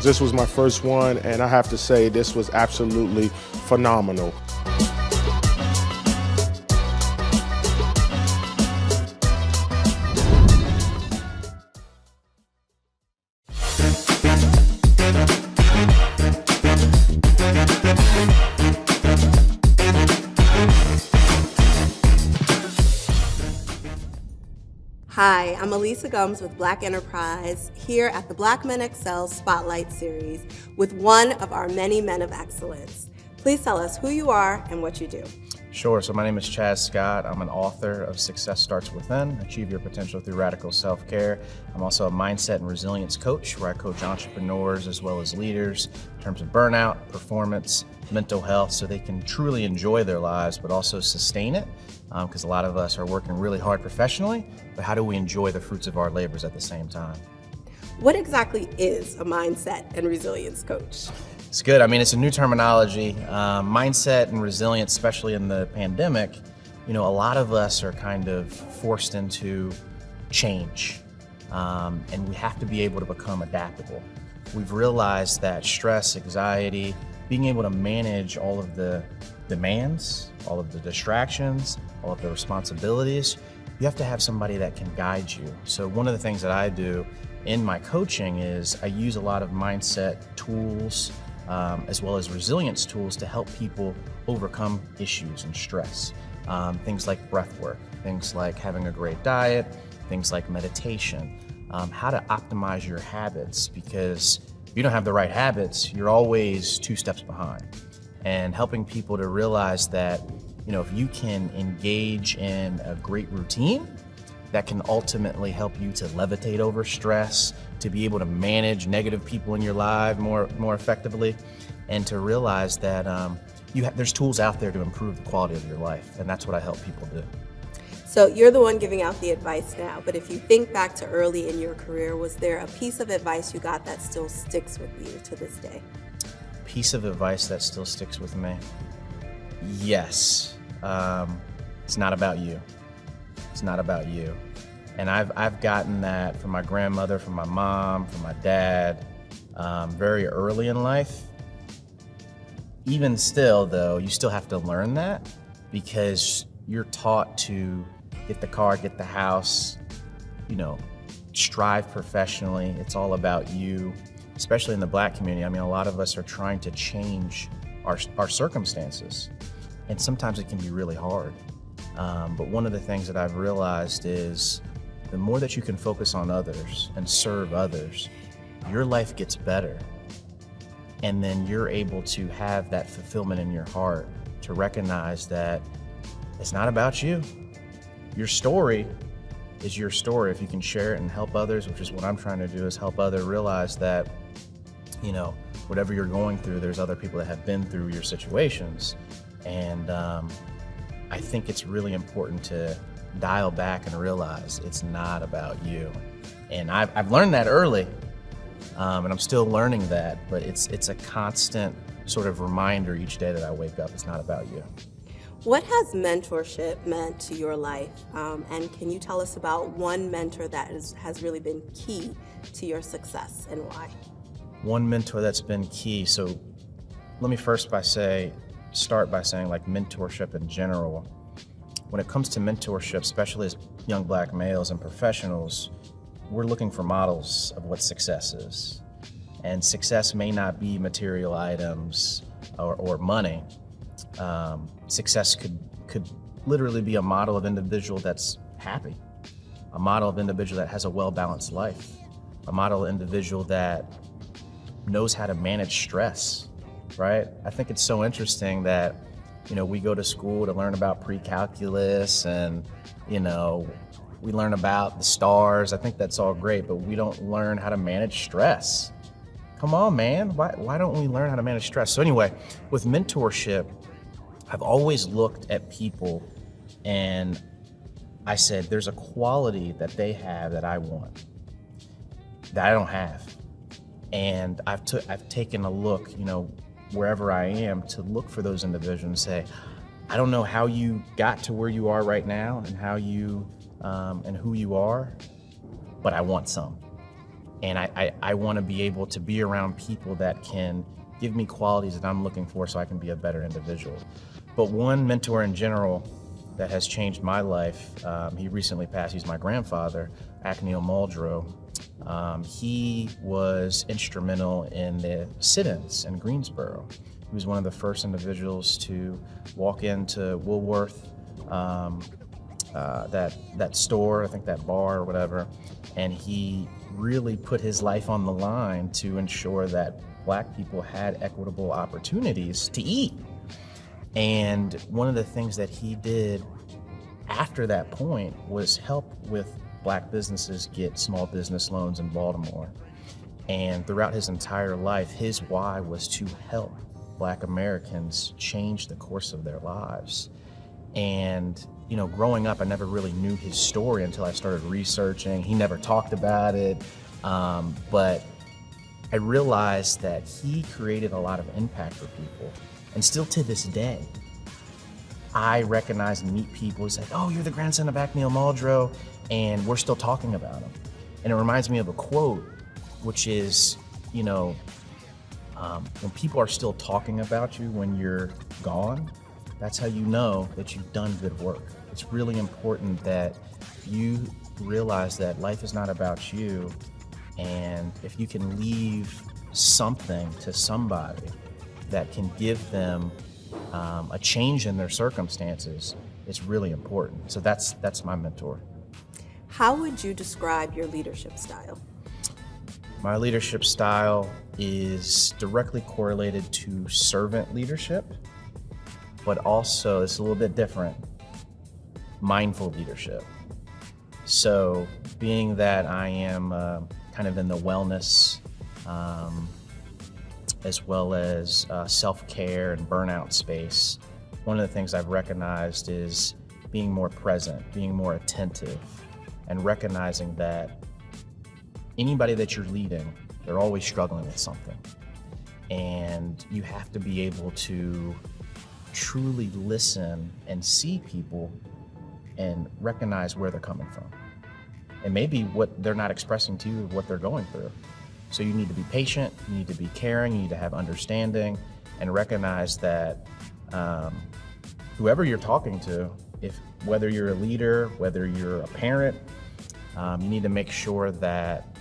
This was my first one, and I have to say this was absolutely phenomenal. Hi, I'm Elisa Gums with Black Enterprise here at the Black Men Excel Spotlight Series with one of our many men of excellence. Please tell us who you are and what you do. Sure. So my name is Chaz Scott. I'm an author of Success Starts Within, Achieve Your Potential Through Radical Self-Care. I'm also a mindset and resilience coach where I coach entrepreneurs as well as leaders in terms of burnout, performance, mental health, so they can truly enjoy their lives but also sustain it. Because a lot of us are working really hard professionally, but how do we enjoy the fruits of our labors at the same time? What exactly is a mindset and resilience coach? It's good. I mean, it's a new terminology. Mindset and resilience, especially in the pandemic, a lot of us are kind of forced into change, and we have to be able to become adaptable. We've realized that stress, anxiety, being able to manage all of the demands, all of the distractions, all of the responsibilities, you have to have somebody that can guide you. So one of the things that I do in my coaching is I use a lot of mindset tools as well as resilience tools to help people overcome issues and stress. Things like breath work, things like having a great diet, things like meditation, how to optimize your habits, because if you don't have the right habits, you're always 2 steps behind. And helping people to realize that, if you can engage in a great routine, that can ultimately help you to levitate over stress, to be able to manage negative people in your life more effectively, and to realize that there's tools out there to improve the quality of your life, and that's what I help people do. So you're the one giving out the advice now, but if you think back to early in your career, was there a piece of advice you got that still sticks with you to this day? Piece of advice that still sticks with me? Yes. It's not about you. It's not about you. And I've gotten that from my grandmother, from my mom, from my dad, very early in life. Even still, though, you still have to learn that, because you're taught to get the car, get the house, strive professionally. It's all about you, especially in the Black community. I mean, a lot of us are trying to change our circumstances, and sometimes it can be really hard. But one of the things that I've realized is the more that you can focus on others and serve others, your life gets better. And then you're able to have that fulfillment in your heart to recognize that it's not about you. Your story is your story. If you can share it and help others, which is what I'm trying to do, is help others realize that, whatever you're going through, there's other people that have been through your situations. And I think it's really important to dial back and realize it's not about you. And I've learned that early, and I'm still learning that, but it's a constant sort of reminder each day that I wake up. It's not about you. What has mentorship meant to your life? And can you tell us about one mentor that has really been key to your success and why? One mentor that's been key. So let me first start by saying, like, mentorship in general. When it comes to mentorship, especially as young Black males and professionals, we're looking for models of what success is. And success may not be material items or money. Success could literally be a model of individual that's happy, a model of individual that has a well-balanced life, a model of individual that knows how to manage stress, right? I think it's so interesting that, we go to school to learn about pre-calculus and, we learn about the stars. I think that's all great, but we don't learn how to manage stress. Come on, man. Why don't we learn how to manage stress? So anyway, with mentorship, I've always looked at people and I said, there's a quality that they have that I want, that I don't have. And I've taken a look, wherever I am, to look for those individuals and say, I don't know how you got to where you are right now and how you and who you are, but I want some. And I want to be able to be around people that can give me qualities that I'm looking for so I can be a better individual. But one mentor in general that has changed my life, he recently passed, he's my grandfather, Neil Muldrow. He was instrumental in the sit-ins in Greensboro. He was one of the first individuals to walk into Woolworth, that store, I think that bar or whatever, and he really put his life on the line to ensure that Black people had equitable opportunities to eat. And one of the things that he did after that point was help with Black businesses get small business loans in Baltimore. And throughout his entire life, his why was to help Black Americans change the course of their lives. And, you know, growing up, I never really knew his story until I started researching. He never talked about it, but I realized that he created a lot of impact for people. And still to this day, I recognize and meet people who say, oh, you're the grandson of Neil Muldrow, and we're still talking about him. And it reminds me of a quote, which is, you know, when people are still talking about you when you're gone, that's how you know that you've done good work. It's really important that you realize that life is not about you, and if you can leave something to somebody that can give them a change in their circumstances, it's really important. So that's my mentor. How would you describe your leadership style? My leadership style is directly correlated to servant leadership, but also it's a little bit different, mindful leadership. So being that I am kind of in the wellness as well as self-care and burnout space, one of the things I've recognized is being more present, being more attentive, and recognizing that anybody that you're leading, they're always struggling with something. And you have to be able to truly listen and see people and recognize where they're coming from. And maybe what they're not expressing to you is what they're going through. So you need to be patient, you need to be caring, you need to have understanding, and recognize that whoever you're talking to, whether you're a leader, whether you're a parent, you need to make sure that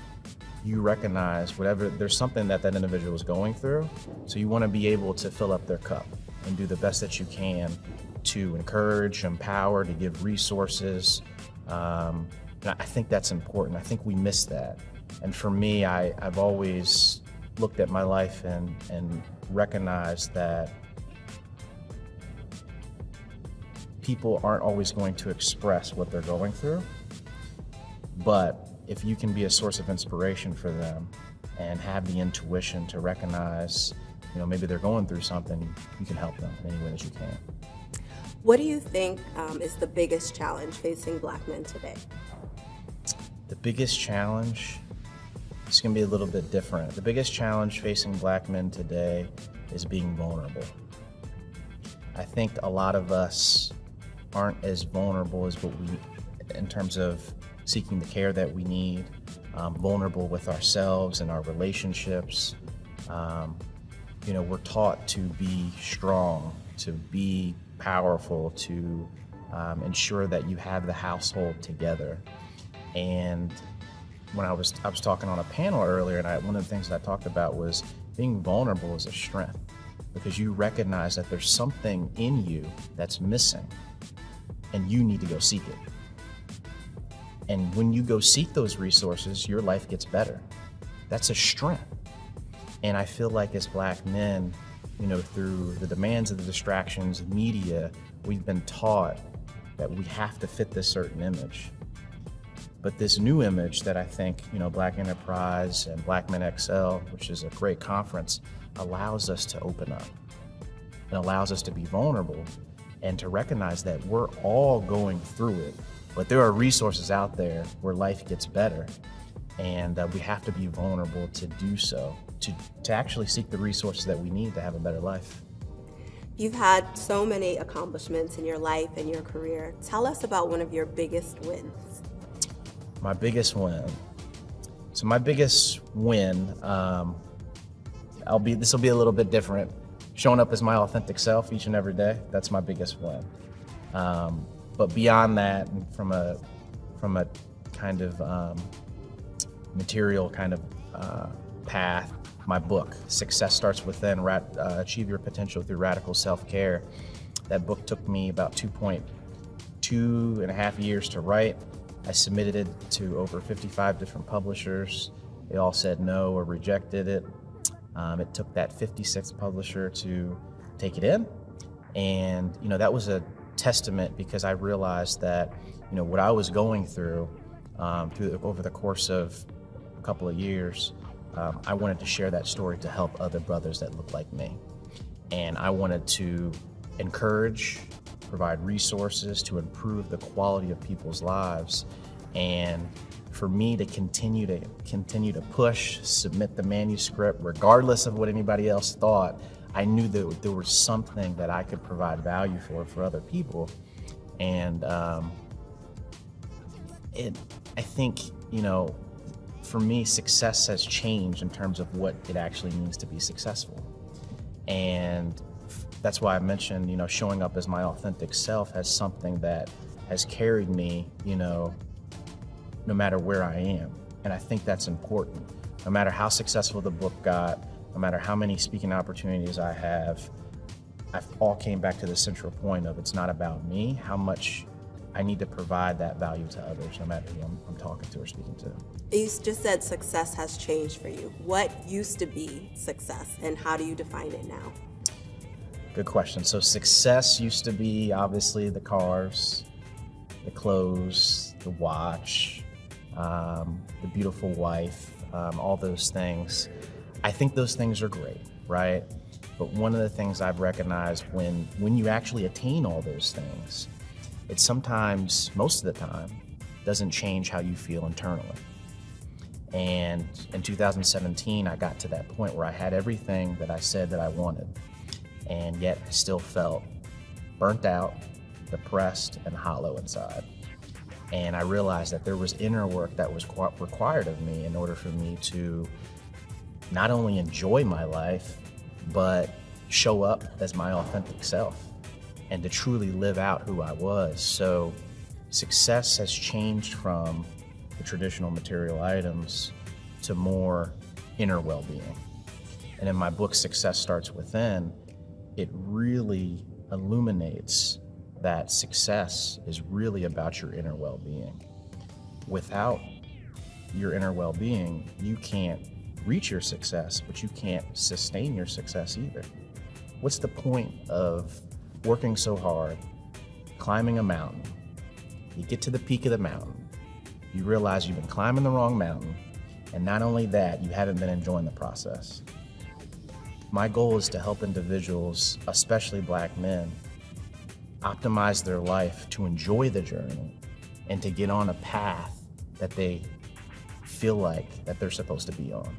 you recognize there's something that individual is going through. So you want to be able to fill up their cup and do the best that you can to encourage, empower, to give resources. And I think that's important. I think we miss that. And for me, I've always looked at my life and recognized that people aren't always going to express what they're going through. But if you can be a source of inspiration for them and have the intuition to recognize, you know, maybe they're going through something, you can help them in any way that you can. What do you think is the biggest challenge facing Black men today? The biggest challenge, it's going to be a little bit different. The biggest challenge facing Black men today is being vulnerable. I think a lot of us aren't as vulnerable as in terms of seeking the care that we need, vulnerable with ourselves and our relationships. You know, we're taught to be strong, to be powerful, to ensure that you have the household together. And when I was talking on a panel earlier, and one of the things that I talked about was being vulnerable is a strength, because you recognize that there's something in you that's missing, and you need to go seek it. And when you go seek those resources, your life gets better. That's a strength. And I feel like as Black men, you know, through the demands of the distractions, media, we've been taught that we have to fit this certain image. But this new image that I think, you know, Black Enterprise and Black Men Excel, which is a great conference, allows us to open up and allows us to be vulnerable and to recognize that we're all going through it. But there are resources out there where life gets better, and we have to be vulnerable to do so, to actually seek the resources that we need to have a better life. You've had so many accomplishments in your life and your career. Tell us about one of your biggest wins. My biggest win So my biggest win, this will be a little bit different. Showing up as my authentic self each and every day, that's my biggest win. But beyond that, from a kind of material kind of path, my book, Success Starts Within, Achieve Your Potential Through Radical Self-Care. That book took me about 2.5 years to write. I submitted it to over 55 different publishers. They all said no or rejected it. It took that 56th publisher to take it in. And, that was a testament, because I realized that, what I was going through, over the course of a couple of years, I wanted to share that story to help other brothers that look like me. And I wanted to encourage, provide resources to improve the quality of people's lives. And for me to continue to push, submit the manuscript, regardless of what anybody else thought, I knew that there was something that I could provide value for other people. And I think, for me, success has changed in terms of what it actually means to be successful. And that's why I mentioned, showing up as my authentic self as something that has carried me, no matter where I am. And I think that's important. No matter how successful the book got, no matter how many speaking opportunities I have, I've all came back to the central point of, it's not about me, how much I need to provide that value to others, no matter who I'm talking to or speaking to. You just said success has changed for you. What used to be success, and how do you define it now? Good question. So success used to be obviously the cars, the clothes, the watch, the beautiful wife, all those things. I think those things are great, right? But one of the things I've recognized when you actually attain all those things, it sometimes, most of the time, doesn't change how you feel internally. And in 2017, I got to that point where I had everything that I said that I wanted, and yet I still felt burnt out, depressed, and hollow inside. And I realized that there was inner work that was required of me in order for me to not only enjoy my life, but show up as my authentic self and to truly live out who I was. So success has changed from the traditional material items to more inner well-being. And in my book, Success Starts Within, it really illuminates that success is really about your inner well-being. Without your inner well-being, you can't reach your success, but you can't sustain your success either. What's the point of working so hard, climbing a mountain? You get to the peak of the mountain, you realize you've been climbing the wrong mountain, and not only that, you haven't been enjoying the process. My goal is to help individuals, especially Black men, optimize their life to enjoy the journey and to get on a path that they feel like that they're supposed to be on.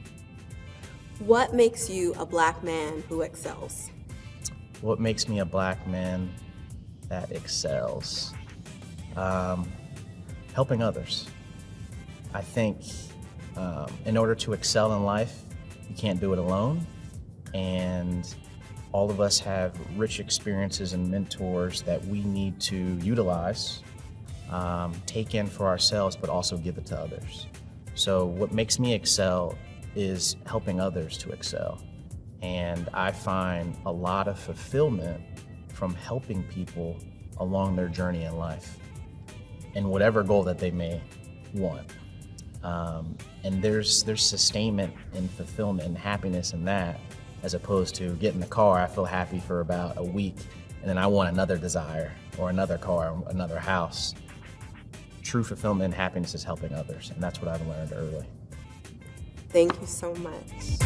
What makes you a Black man who excels? What makes me a Black man that excels? Helping others. I think in order to excel in life, you can't do it alone. And all of us have rich experiences and mentors that we need to utilize, take in for ourselves, but also give it to others. So what makes me excel is helping others to excel. And I find a lot of fulfillment from helping people along their journey in life and whatever goal that they may want. And there's sustainment and fulfillment and happiness in that, as opposed to get in the car, I feel happy for about a week, and then I want another desire or another car, or another house. True fulfillment and happiness is helping others, and that's what I've learned early. Thank you so much.